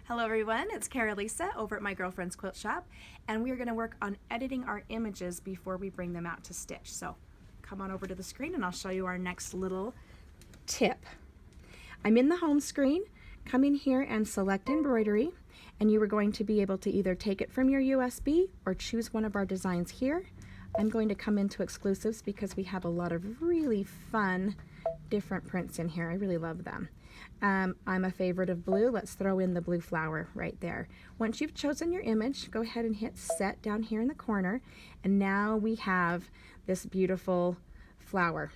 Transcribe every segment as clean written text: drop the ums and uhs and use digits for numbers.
Hello everyone, it's Carillisa over at my girlfriend's quilt shop, and we're going to work on editing our images before we bring them out to stitch. So come on over to the screen and I'll show you our next little tip. I'm in the home screen. Come in here and select embroidery, and you are going to be able to either take it from your USB or choose one of our designs here. I'm going to come into exclusives because we have a lot of really fun different prints in here. I really love them. I'm a favorite of blue. Let's throw in the blue flower right there. Once you've chosen your image, go ahead and hit set down here in the corner, and now we have this beautiful flower.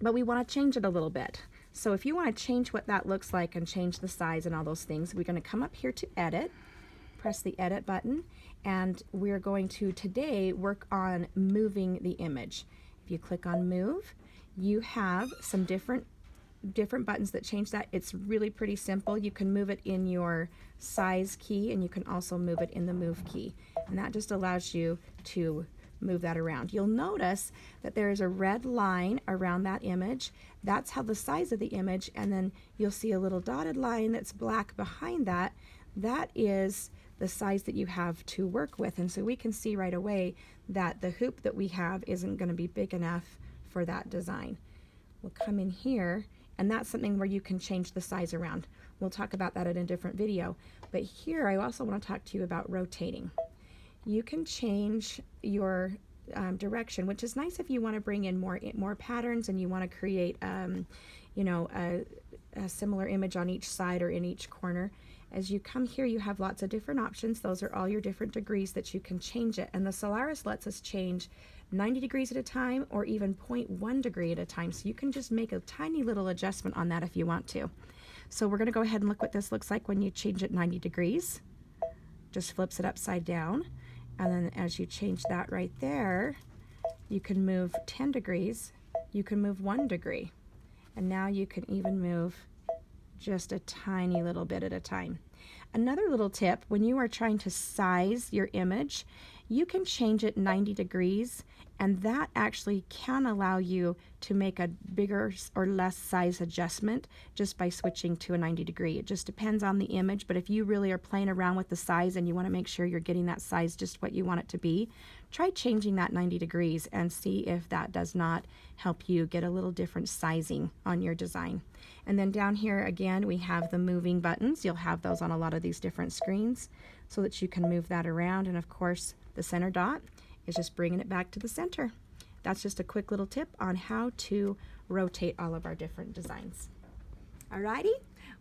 But we want to change it a little bit. So if you want to change what that looks like and change the size and all those things, we're going to come up here to edit, press the edit button, and we're going to today work on moving the image. If you click on move, you have some different buttons that change that. It's really pretty simple. You can move it in your size key, and you can also move it in the move key, and that just allows you to move that around. You'll notice that there is a red line around that image. That's how the size of the image, and then you'll see a little dotted line that's black behind that. That is the size that you have to work with, and so we can see right away that the hoop that we have isn't going to be big enough for that design. We'll come in here, and that's something where you can change the size around. We'll talk about that in a different video, but here I also want to talk to you about rotating. You can change your direction, which is nice if you want to bring in more patterns and you want to create you know, a similar image on each side or in each corner. As you come here, you have lots of different options. Those are all your different degrees that you can change it, and the Solaris lets us change 90 degrees at a time or even 0.1 degree at a time, so you can just make a tiny little adjustment on that if you want to. So we're going to go ahead and look what this looks like when you change it 90 degrees. Just flips it upside down, and then as you change that right there, you can move 10 degrees, you can move 1 degree, and now you can even move just a tiny little bit at a time. Another little tip, when you are trying to size your image, you can change it 90 degrees, and that actually can allow you to make a bigger or less size adjustment just by switching to a 90 degree. It just depends on the image, but if you really are playing around with the size and you want to make sure you're getting that size just what you want it to be, try changing that 90 degrees and see if that does not help you get a little different sizing on your design. And then down here again, we have the moving buttons. You'll have those on a lot of these different screens so that you can move that around, and of course the center dot is just bringing it back to the center. That's just a quick little tip on how to rotate all of our different designs. Alrighty?